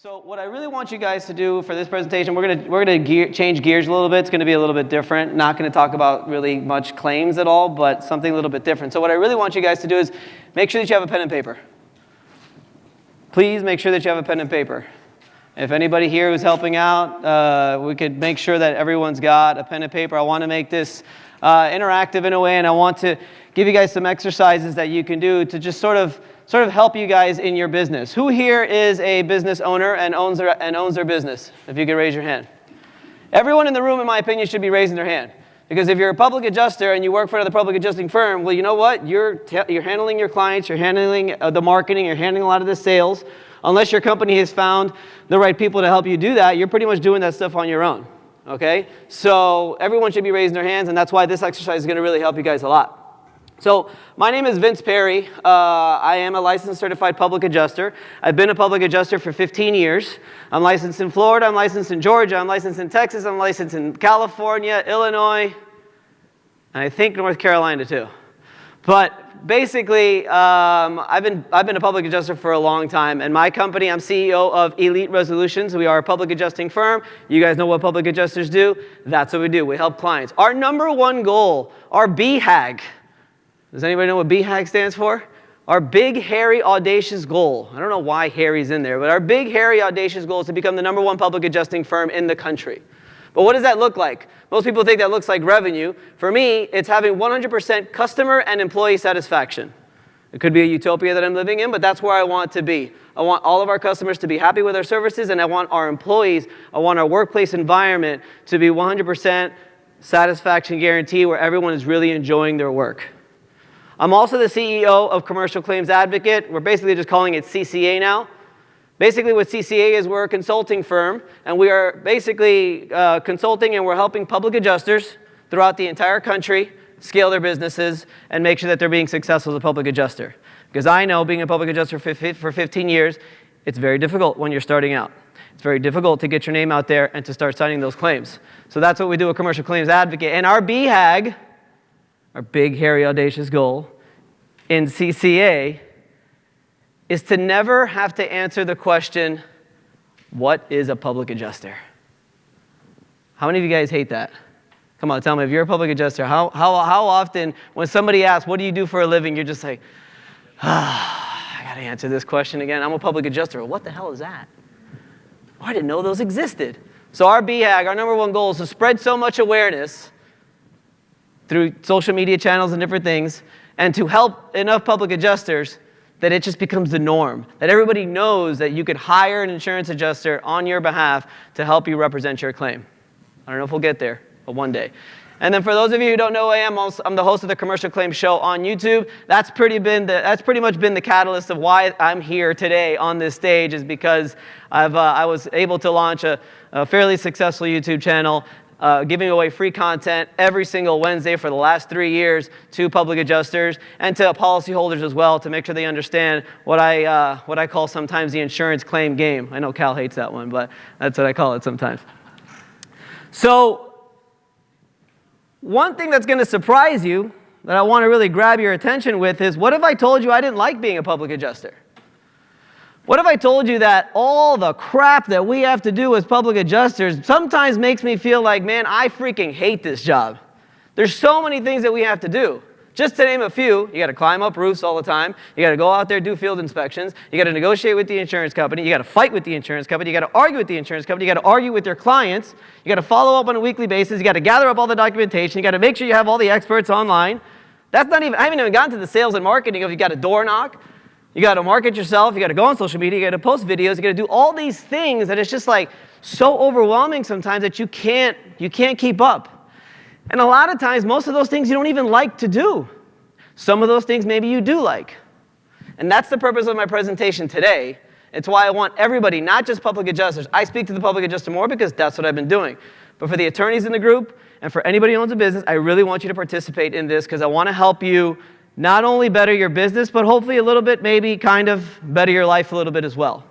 So what I really want you guys to do for this presentation, we're gonna change gears a little bit. It's gonna be a little bit different. Not gonna talk about really much claims at all, but something a little bit different. So what I really want you guys to do is make sure that you have a pen and paper. Please make sure that you have a pen and paper. If anybody here who's helping out, we could make sure that everyone's got a pen and paper. I want to make this interactive in a way, and I want to give you guys some exercises that you can do to just sort of help you guys in your business. Who here is a business owner and owns their business? If you could raise your hand. Everyone in the room, in my opinion, should be raising their hand. Because if you're a public adjuster and you work for another public adjusting firm, well, you know what? You're handling your clients, you're handling the marketing, you're handling a lot of the sales. Unless your company has found the right people to help you do that, you're pretty much doing that stuff on your own. Okay? So everyone should be raising their hands, and that's why this exercise is going to really help you guys a lot. So my name is Perri. I am a licensed certified public adjuster. I've been a public adjuster for 15 years. I'm licensed in Florida, I'm licensed in Georgia, I'm licensed in Texas, I'm licensed in California, Illinois, and I think North Carolina too. But basically, I've been a public adjuster for a long time, and my company, I'm CEO of Elite Resolutions. We are a public adjusting firm. You guys know what public adjusters do? That's what we do. We help clients. Our number one goal, our BHAG. Does anybody know what BHAG stands for? Our big, hairy, audacious goal. I don't know why Harry's in there, but our big, hairy, audacious goal is to become the number one public adjusting firm in the country. But what does that look like? Most people think that looks like revenue. For me, it's having 100% customer and employee satisfaction. It could be a utopia that I'm living in, but that's where I want to be. I want all of our customers to be happy with our services, and I want our employees, I want our workplace environment to be 100% satisfaction guarantee where everyone is really enjoying their work. I'm also the CEO of Commercial Claims Advocate. We're basically just calling it CCA now. Basically what CCA is, we're a consulting firm, and we are basically consulting, and we're helping public adjusters throughout the entire country scale their businesses and make sure that they're being successful as a public adjuster. Because I know, being a public adjuster for 15 years, it's very difficult when you're starting out. It's very difficult to get your name out there and to start signing those claims. So that's what we do at Commercial Claims Advocate. And our BHAG, our big, hairy, audacious goal in CCA, is to never have to answer the question, what is a public adjuster? How many of you guys hate that? Come on, tell me, if you're a public adjuster, how often when somebody asks, what do you do for a living, you're just like, I gotta answer this question again. I'm a public adjuster. What the hell is that? Oh, I didn't know those existed. So our BHAG, our number one goal is to spread so much awareness through social media channels and different things, and to help enough public adjusters that it just becomes the norm, that everybody knows that you could hire an insurance adjuster on your behalf to help you represent your claim. I don't know if we'll get there, but one day. And then for those of you who don't know who I am, I'm the host of the Commercial Claims Show on YouTube. That's pretty much been the catalyst of why I'm here today on this stage, is because I was able to launch a fairly successful YouTube channel, giving away free content every single Wednesday for the last 3 years to public adjusters and to policyholders as well, to make sure they understand what I call sometimes the insurance claim game. I know Cal hates that one, but that's what I call it sometimes. So one thing that's going to surprise you that I want to really grab your attention with is, what if I told you I didn't like being a public adjuster? What if I told you that all the crap that we have to do as public adjusters sometimes makes me feel like, man, I freaking hate this job. There's so many things that we have to do. Just to name a few, you got to climb up roofs all the time. You got to go out there, do field inspections. You got to negotiate with the insurance company. You got to fight with the insurance company. You got to argue with the insurance company. You got to argue with your clients. You got to follow up on a weekly basis. You got to gather up all the documentation. You got to make sure you have all the experts online. That's not even, I haven't even gotten to the sales and marketing of, you got to door knock. You got to market yourself. You got to go on social media. You got to post videos. You got to do all these things that it's just like so overwhelming sometimes that you can't keep up. And a lot of times, most of those things you don't even like to do. Some of those things maybe you do like. And that's the purpose of my presentation today. It's why I want everybody, not just public adjusters. I speak to the public adjuster more because that's what I've been doing. But for the attorneys in the group and for anybody who owns a business, I really want you to participate in this because I want to help you not only better your business, but hopefully a little bit, maybe kind of better your life a little bit as well.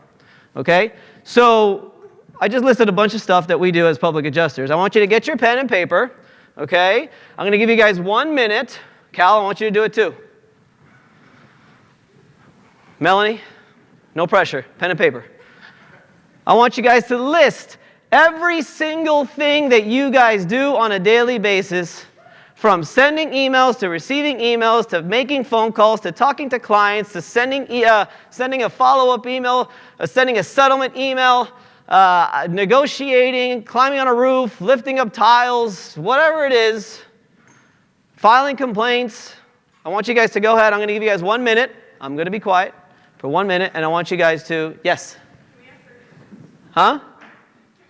Okay? So I just listed a bunch of stuff that we do as public adjusters. I want you to get your pen and paper. Okay? I'm going to give you guys 1 minute. Cal, I want you to do it too. Melanie, no pressure. Pen and paper. I want you guys to list every single thing that you guys do on a daily basis, from sending emails to receiving emails to making phone calls to talking to clients to sending a follow-up email, sending a settlement email, negotiating, climbing on a roof, lifting up tiles, whatever it is, filing complaints. I want you guys to go ahead. I'm going to give you guys 1 minute. I'm going to be quiet for 1 minute, and I want you guys to, yes? Can we have 30 minutes? Huh? Can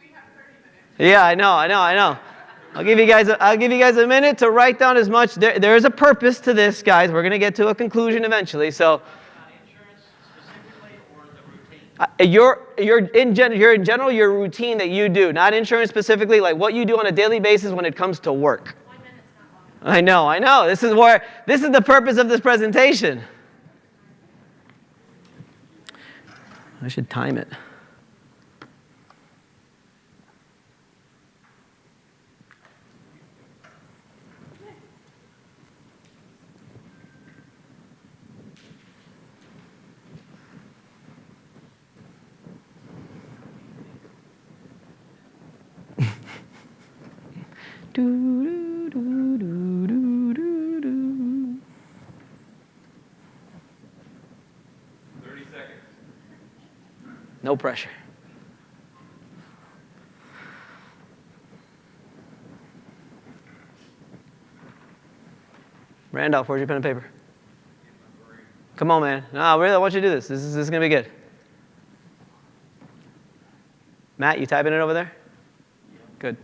we have 30 minutes? Yeah, I know. I'll give you guys a minute to write down as much. There is a purpose to this, guys. We're going to get to a conclusion eventually. So, insurance specifically or the routine? You're in general your routine that you do, not insurance specifically, like what you do on a daily basis when it comes to work. 1 minute's not long. I know. This is the purpose of this presentation. I should time it. Do, do, do, do, do, do. 30 seconds. No pressure. Randolph, where's your pen and paper? Come on, man. No, really, I want you to do this. This is going to be good. Matt, you typing it over there? Good.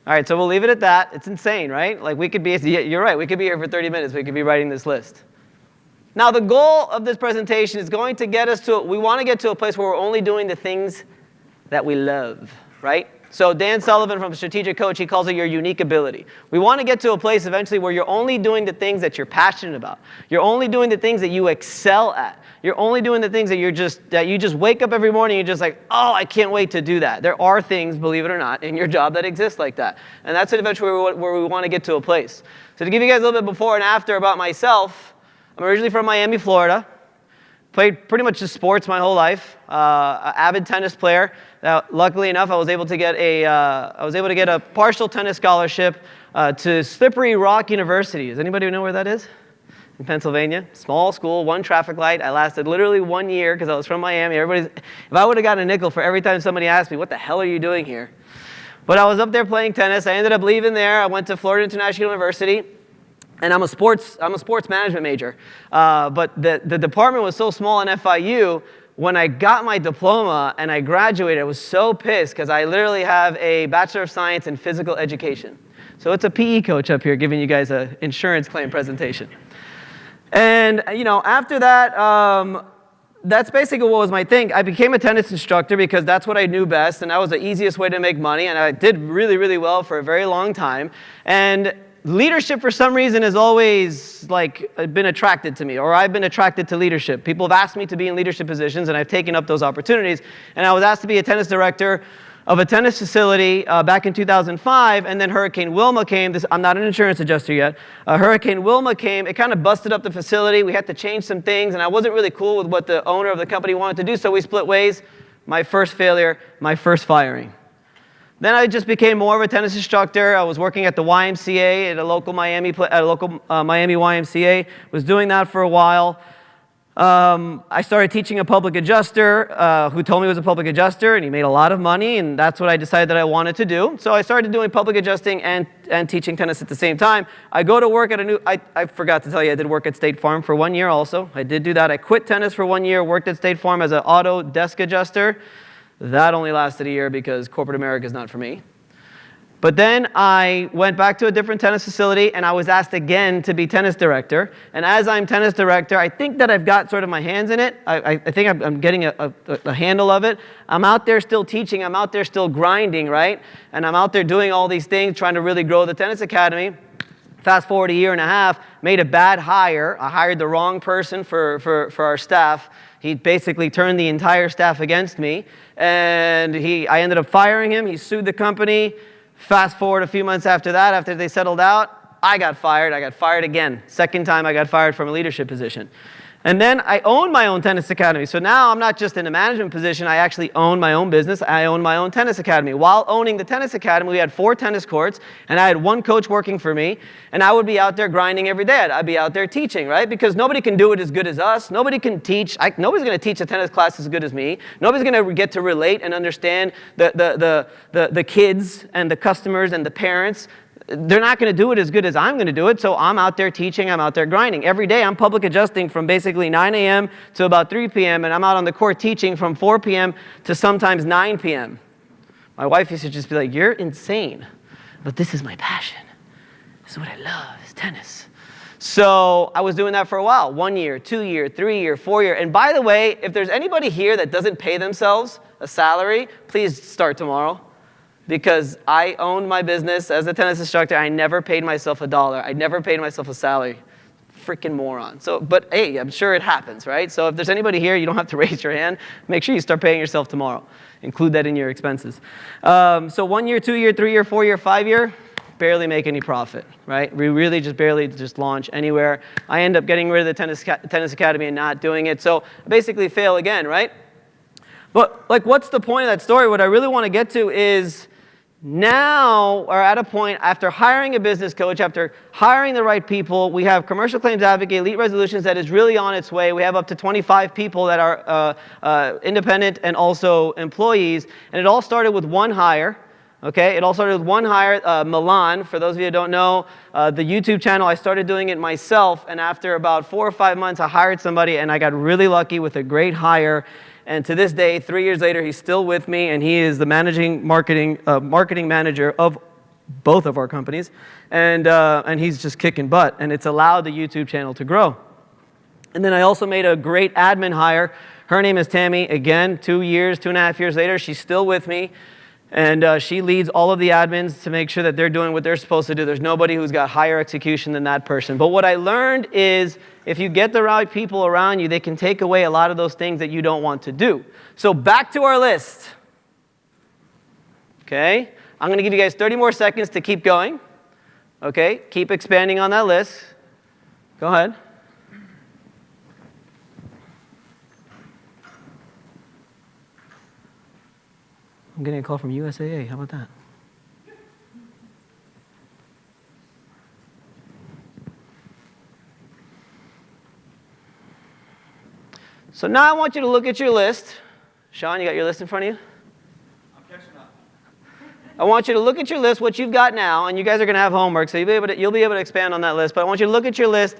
All right, so we'll leave it at that. It's insane, right? Like you're right, we could be here for 30 minutes. We could be writing this list. Now, the goal of this presentation is going to get us to, we want to get to a place where we're only doing the things that we love, right? So Dan Sullivan from Strategic Coach, he calls it your unique ability. We want to get to a place eventually where you're only doing the things that you're passionate about. You're only doing the things that you excel at. You're only doing the things that you just wake up every morning and you're just like, oh, I can't wait to do that. There are things, believe it or not, in your job that exist like that. And that's eventually where we want to get to a place. So to give you guys a little bit before and after about myself, I'm originally from Miami, Florida. Played pretty much just sports my whole life. An avid tennis player. Luckily enough, I was able to get a partial tennis scholarship to Slippery Rock University. Does anybody know where that is? In Pennsylvania. Small school, one traffic light. I lasted literally 1 year because I was from Miami. If I would have gotten a nickel for every time somebody asked me, what the hell are you doing here? But I was up there playing tennis. I ended up leaving there. I went to Florida International University. And I'm a sports management major. But the department was so small in FIU, when I got my diploma and I graduated, I was so pissed because I literally have a Bachelor of Science in Physical Education. So it's a PE coach up here giving you guys an insurance claim presentation. And, after that, that's basically what was my thing. I became a tennis instructor because that's what I knew best, and that was the easiest way to make money, and I did really, really well for a very long time. And leadership, for some reason, has always been attracted to me, or I've been attracted to leadership. People have asked me to be in leadership positions, and I've taken up those opportunities. And I was asked to be a tennis director of a tennis facility back in 2005, and then Hurricane Wilma came. I'm not an insurance adjuster yet. Hurricane Wilma came. It kind of busted up the facility. We had to change some things, and I wasn't really cool with what the owner of the company wanted to do, so we split ways. My first failure, my first firing. Then I just became more of a tennis instructor. I was working at the YMCA at a local Miami YMCA. Was doing that for a while. I started teaching a public adjuster who told me he was a public adjuster, and he made a lot of money, and that's what I decided that I wanted to do. So I started doing public adjusting and teaching tennis at the same time. I go to work at I forgot to tell you, I did work at State Farm for 1 year also. I did do that. I quit tennis for 1 year, worked at State Farm as an auto desk adjuster. That only lasted a year because corporate America is not for me. But then I went back to a different tennis facility, and I was asked again to be tennis director. And as I'm tennis director, I think that I've got sort of my hands in it. I think I'm getting a handle of it. I'm out there still teaching. I'm out there still grinding, right? And I'm out there doing all these things, trying to really grow the tennis academy. Fast forward a year and a half, made a bad hire. I hired the wrong person for our staff. He basically turned the entire staff against me. And I ended up firing him. He sued the company. Fast forward a few months after that, after they settled out, I got fired. I got fired again. Second time I got fired from a leadership position. And then I own my own tennis academy. So now I'm not just in a management position, I actually own my own business. I own my own tennis academy. While owning the tennis academy, we had 4 tennis courts, and I had 1 coach working for me, and I would be out there grinding every day. I'd be out there teaching, right? Because nobody can do it as good as us. Nobody can teach. Nobody's going to teach a tennis class as good as me. Nobody's going to get to relate and understand the kids and the customers and the parents. They're not going to do it as good as I'm going to do it, so I'm out there teaching, I'm out there grinding. Every day I'm public adjusting from basically 9 a.m. to about 3 p.m., and I'm out on the court teaching from 4 p.m. to sometimes 9 p.m. My wife used to just be like, you're insane, but this is my passion. This is what I love, is tennis. So I was doing that for a while, 1 year, 2 year, 3 year, 4 year. And by the way, if there's anybody here that doesn't pay themselves a salary, please start tomorrow. Because I owned my business as a tennis instructor. I never paid myself $1. I never paid myself a salary. Freaking moron. So, but hey, I'm sure it happens, right? So if there's anybody here, you don't have to raise your hand. Make sure you start paying yourself tomorrow. Include that in your expenses. So 1 year, 2 year, 3 year, 4 year, 5 year, barely make any profit, right? We really just barely just launch anywhere. I end up getting rid of the tennis academy and not doing it. So basically fail again, right? But like, what's the point of that story? What I really want to get to is, now we're at a point after hiring a business coach, after hiring the right people, we have commercial claims advocate, elite resolutions that is really on its way. We have up to 25 people that are independent and also employees. And it all started with 1 hire. Okay, it all started with 1 hire, Milan. For those of you who don't know, the YouTube channel, I started doing it myself. And after about 4 or 5 months, I hired somebody and I got really lucky with a great hire. And to this day, 3 years later, he's still with me, and he is the marketing manager of both of our companies. And he's just kicking butt, and it's allowed the YouTube channel to grow. And then I also made a great admin hire. Her name is Tammy. Again, 2 years, 2.5 years later, she's still with me. And she leads all of the admins to make sure that they're doing what they're supposed to do. There's nobody who's got higher execution than that person. But what I learned is, if you get the right people around you, they can take away a lot of those things that you don't want to do. So back to our list. Okay? I'm going to give you guys 30 more seconds to keep going. Okay? Keep expanding on that list. Go ahead. I'm getting a call from USAA. How about that? So now I want you to look at your list. Sean, you got your list in front of you? I'm catching up. I want you to look at your list, what you've got now, and you guys are going to have homework, so you'll be able to expand on that list. But I want you to look at your list,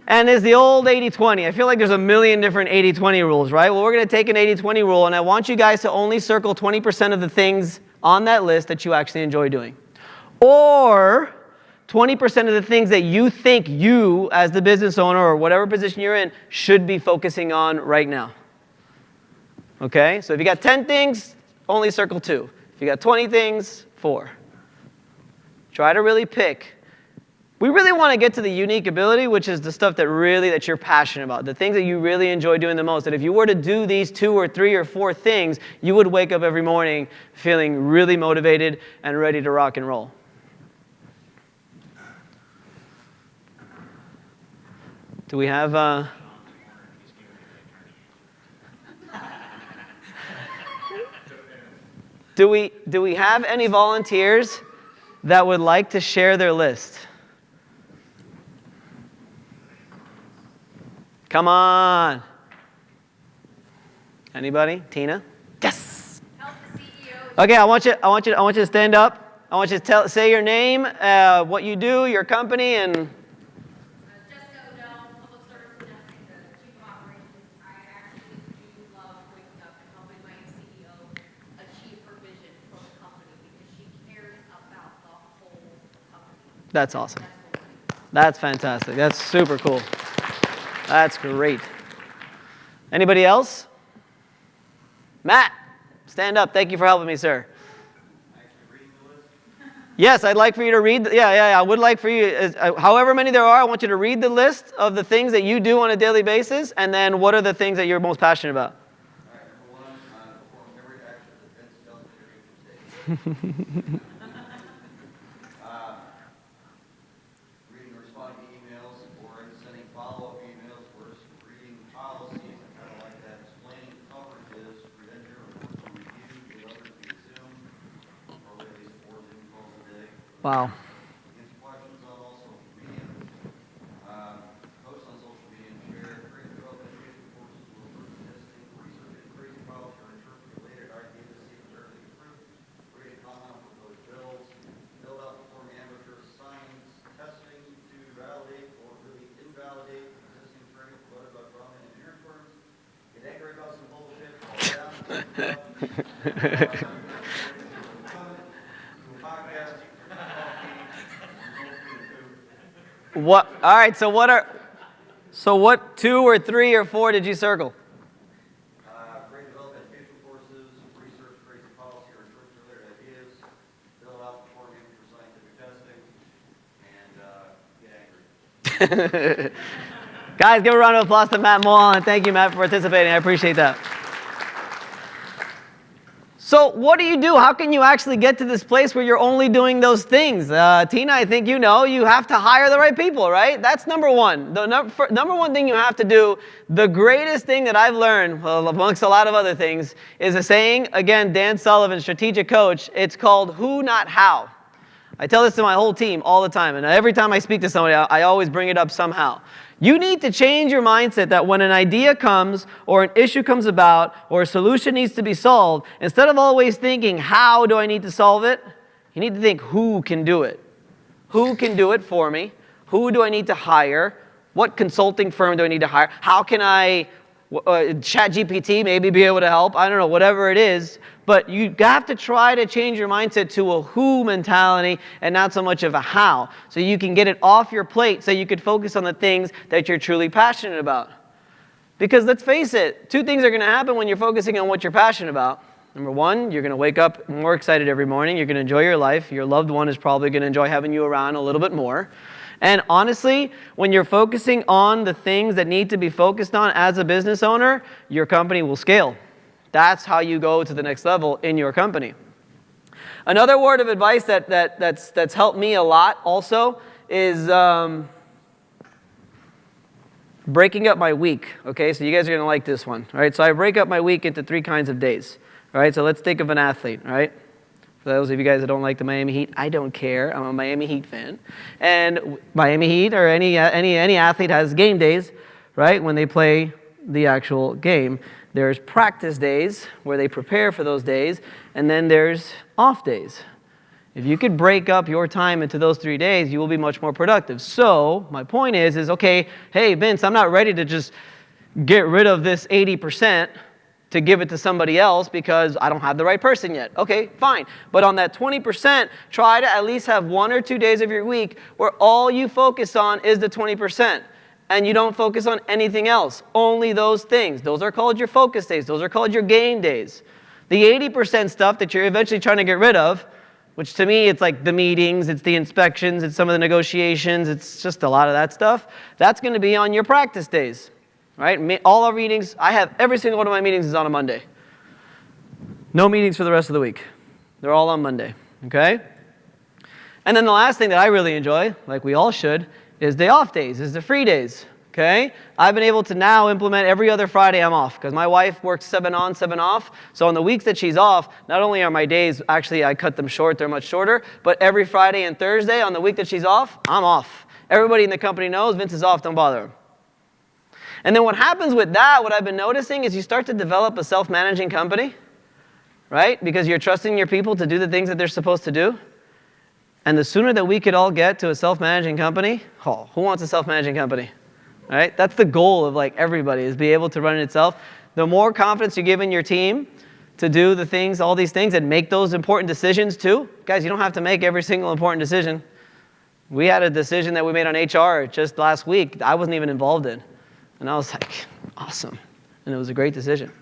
and there's the old 80-20. I feel like there's a million different 80-20 rules, right? Well, we're going to take an 80-20 rule, and I want you guys to only circle 20% of the things on that list that you actually enjoy doing. Or 20% of the things that you think you, as the business owner or whatever position you're in, should be focusing on right now. Okay? So if you got 10 things, only circle 2. If you got 20 things, 4. Try to really pick. We really want to get to the unique ability, which is the stuff that you're passionate about, the things that you really enjoy doing the most. That if you were to do these 2 or 3 or 4 things, you would wake up every morning feeling really motivated and ready to rock and roll. Do we have do we have any volunteers that would like to share their list? Come on. Anybody? Tina? Yes. Help the CEO. Okay, I want you to stand up. I want you to say your name, what you do, your company, and. Jessica Odell, public service announcing the chief of operations. I actually do love waking up and helping my CEO achieve her vision for the company because she cares about the whole company. That's awesome. That's fantastic. That's super cool. That's great. Anybody else? Matt, stand up. Thank you for helping me, sir. Yes, I'd like for you to read. I would like for you, however many there are, I want you to read the list of the things that you do on a daily basis, and then what are the things that you're most passionate about? All right, number 1, perform every action that Vince tells me to do. Reading or responding to emails or sending follow-up emails or Wow. Answer questions on all social media. Post on social media and share. Create and develop education courses will improve testing. Research and crazy policy or interpret-related ideas to see if they're really approved. Create a comment on proposed bills. Build out performing amateur science testing to validate or really invalidate existing training provided by government engineering firms. Get angry about some bullshit. What? All right. So what 2 or 3 or 4 did you circle? Create and develop educational courses, research crazy policy or interpret-related ideas, build out performing for scientific testing, and get angry. Guys, give a round of applause to Matt Mulholland. Thank you, Matt, for participating. I appreciate that. So what do you do? How can you actually get to this place where you're only doing those things? Tina, I think you know you have to hire the right people, right? That's number one. The number one thing you have to do, the greatest thing that I've learned, well, amongst a lot of other things, is a saying, again, Dan Sullivan, strategic coach. It's called who, not how. I tell this to my whole team all the time, and every time I speak to somebody, I always bring it up somehow. You need to change your mindset that when an idea comes or an issue comes about or a solution needs to be solved, instead of always thinking, how do I need to solve it? You need to think, who can do it? Who can do it for me? Who do I need to hire? What consulting firm do I need to hire? How can I, ChatGPT maybe be able to help? I don't know, whatever it is. But you have to try to change your mindset to a who mentality and not so much of a how. So you can get it off your plate so you could focus on the things that you're truly passionate about. Because let's face it, 2 things are going to happen when you're focusing on what you're passionate about. Number 1, you're going to wake up more excited every morning. You're going to enjoy your life. Your loved one is probably going to enjoy having you around a little bit more. And honestly, when you're focusing on the things that need to be focused on as a business owner, your company will scale. That's how you go to the next level in your company. Another word of advice that's helped me a lot also is breaking up my week. Okay, so you guys are going to like this one. All right, so I break up my week into 3 kinds of days. All right, so let's think of an athlete. All right, for those of you guys that don't like the Miami Heat, I don't care. I'm a Miami Heat fan, and Miami Heat or any athlete has game days, right? When they play the actual game. There's practice days where they prepare for those days, and then there's off days. If you could break up your time into those 3 days, you will be much more productive. So my point is okay, hey, Vince, I'm not ready to just get rid of this 80% to give it to somebody else because I don't have the right person yet. Okay, fine. But on that 20%, try to at least have 1 or 2 days of your week where all you focus on is the 20%. And you don't focus on anything else, only those things. Those are called your focus days. Those are called your gain days. The 80% stuff that you're eventually trying to get rid of, which to me it's like the meetings, it's the inspections, it's some of the negotiations, it's just a lot of that stuff, that's going to be on your practice days, right? All our meetings, I have every single one of my meetings is on a Monday. No meetings for the rest of the week. They're all on Monday, okay? And then the last thing that I really enjoy, like we all should, is the off days, is the free days, okay? I've been able to now implement every other Friday I'm off because my wife works 7 on, 7 off. So on the weeks that she's off, not only are my days, actually I cut them short, they're much shorter, but every Friday and Thursday on the week that she's off, I'm off. Everybody in the company knows Vince is off, don't bother him. And then what happens with that, what I've been noticing is you start to develop a self-managing company, right? Because you're trusting your people to do the things that they're supposed to do. And the sooner that we could all get to a self-managing company, who wants a self-managing company, right? That's the goal of like everybody is be able to run it itself. The more confidence you give in your team to do the things, all these things, and make those important decisions too. Guys, you don't have to make every single important decision. We had a decision that we made on HR just last week I wasn't even involved in. And I was like, awesome. And it was a great decision.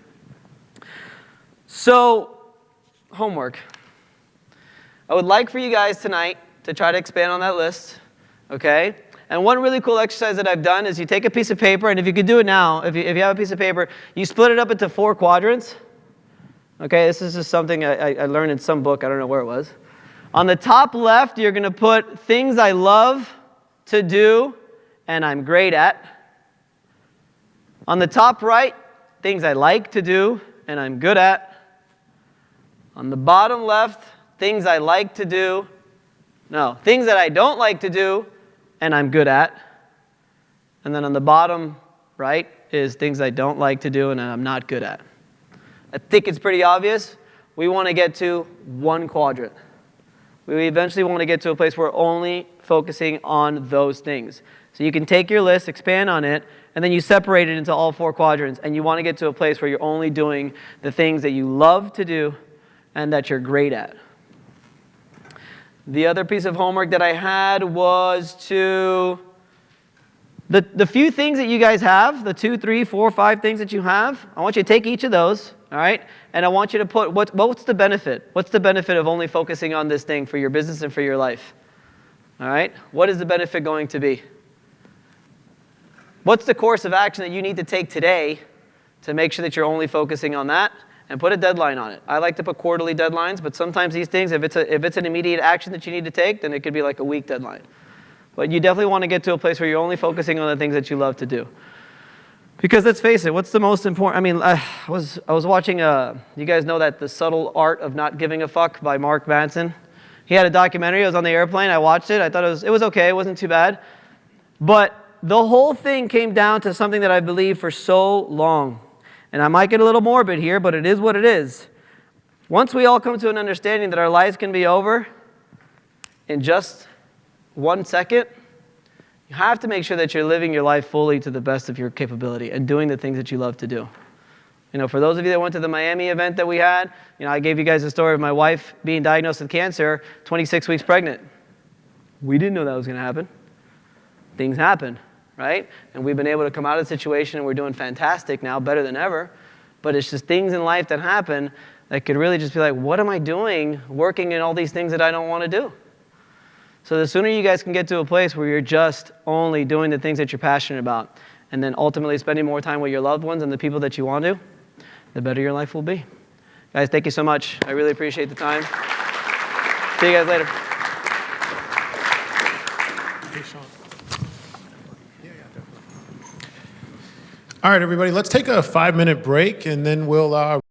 So, homework. I would like for you guys tonight to try to expand on that list, okay? And one really cool exercise that I've done is you take a piece of paper, and if you could do it now, if you have a piece of paper, you split it up into 4 quadrants. Okay, this is just something I learned in some book. I don't know where it was. On the top left, you're going to put things I love to do and I'm great at. On the top right, things I like to do and I'm good at. On the bottom left, things I like to do No, things that I don't like to do and I'm good at. And then on the bottom right is things I don't like to do and I'm not good at. I think it's pretty obvious. We want to get to one quadrant. We eventually want to get to a place where we're only focusing on those things. So you can take your list, expand on it, and then you separate it into all 4 quadrants. And you want to get to a place where you're only doing the things that you love to do and that you're great at. The other piece of homework that I had was to, the few things that you guys have, the 2, 3, 4, 5 things that you have, I want you to take each of those, all right? And I want you to put, what's the benefit? What's the benefit of only focusing on this thing for your business and for your life? All right? What is the benefit going to be? What's the course of action that you need to take today to make sure that you're only focusing on that? And put a deadline on it. I like to put quarterly deadlines, but sometimes these things, if it's an immediate action that you need to take, then it could be like a week deadline. But you definitely want to get to a place where you're only focusing on the things that you love to do. Because let's face it, what's the most important? I mean, I was watching, you guys know that The Subtle Art of Not Giving a Fuck by Mark Manson? He had a documentary. It was on the airplane. I watched it. I thought it was okay. It wasn't too bad. But the whole thing came down to something that I believed for so long. And I might get a little morbid here, but it is what it is. Once we all come to an understanding that our lives can be over in just 1 second, you have to make sure that you're living your life fully to the best of your capability and doing the things that you love to do. You know, for those of you that went to the Miami event that we had, you know, I gave you guys a story of my wife being diagnosed with cancer, 26 weeks pregnant. We didn't know that was going to happen. Things happen. Right? And we've been able to come out of the situation and we're doing fantastic now, better than ever. But it's just things in life that happen that could really just be like, what am I doing working in all these things that I don't want to do? So the sooner you guys can get to a place where you're just only doing the things that you're passionate about and then ultimately spending more time with your loved ones and the people that you want to, the better your life will be. Guys, thank you so much. I really appreciate the time. See you guys later. Hey, Sean. All right, everybody, let's take a 5-minute break, and then we'll